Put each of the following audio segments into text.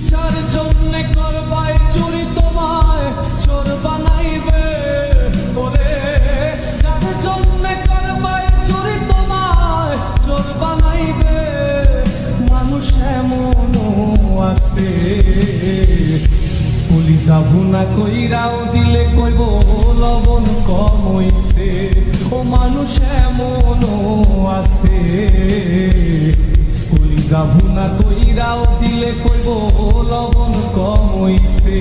যার জন্যে করবাই চুরি তোমায় চোর বানাইবে, ওরে যার জন্যে করবাই চুরি তোমায় চোর বানাইবে। মানুষ এমনও আছে কলিজা ভুনা কইরাও দিলে কইব লবণ কম হইছে। ও মানুষ এমনও আছে কলিজা ভুনা কইরাও দিলে কইব লবণ কম হইছে।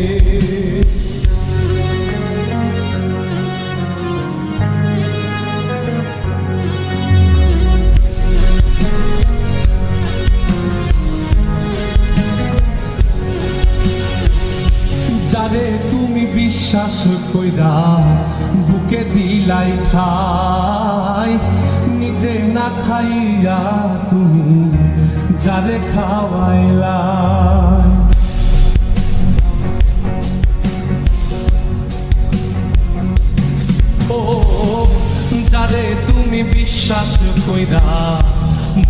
যারে তুমি বিশ্বাস কইরা বুকে দিলাই ঠাই, নিজে না খাইয়া তুমি যারে খাওয়াইলা। ও যারে তুমি বিশ্বাস কইরা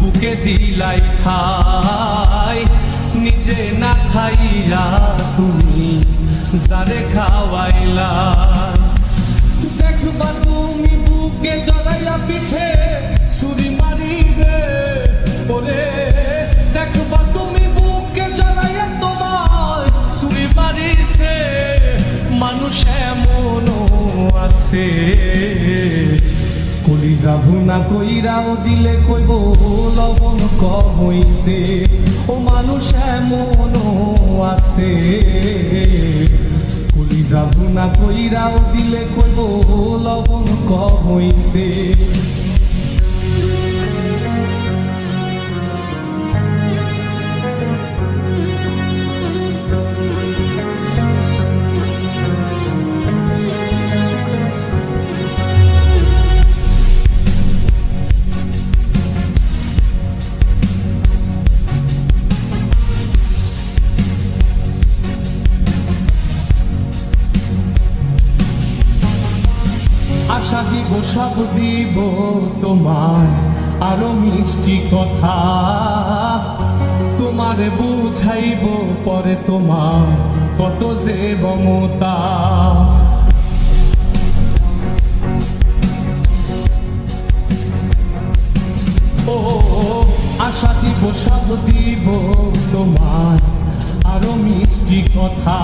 বুকে দিলাই ঠাই, নিজে না খাইয়া তুমি যারে খাওয়াইলা। দেখবা তুমি বুকে জড়াইয়া পিঠে ছুরি মারিবে, ওরে দেখবা তুমি বুকে জড়াইয়া তোমায় ছুরি মারিছে। মানুষ এমনও আছে কলিজা ভুনা কইরাও দিলে কইব লবণ কম হইছে। ও মানুষ এমনও আছে কলিজা ভুনা কইরাও দিলে কইব লবণ কম হইছে। আশা দিব সব দিব তোমায় আরো মিষ্টি কথা, তোমারে বুঝাইব পরে তোমার কত যে মমতা। ও আশা দিব সব দিব তোমায় আরো মিষ্টি কথা,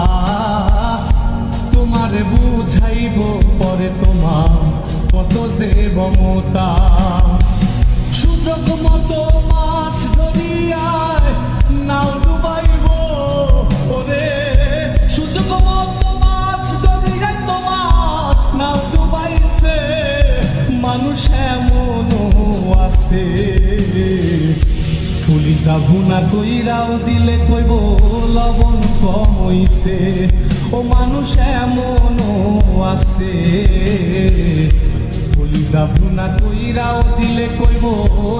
তোমারে বুঝাইব পরে তোমার কত যে মমতা। সুযোগ মতো মাছ ধরিয়ায় নাও ডুবাইব, ওরে সুযোগ মতো মাছ ধরিয়ায় তোমার নাও ডুবাইছে। মানুষ এমনও আছে কলিজা ভুনা কইরাও দিলে কইব লবণ কম হইছে। ও মানুষ এমনও আছে কলিজা ভুনা কইরাও দিলে কইব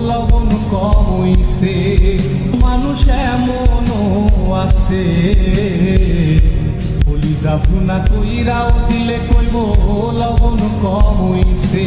লবণ কম হইছে। মানুষ এমনও আছে কলিজা ভুনা কইরাও দিলে কইব লবণ কম হইছে।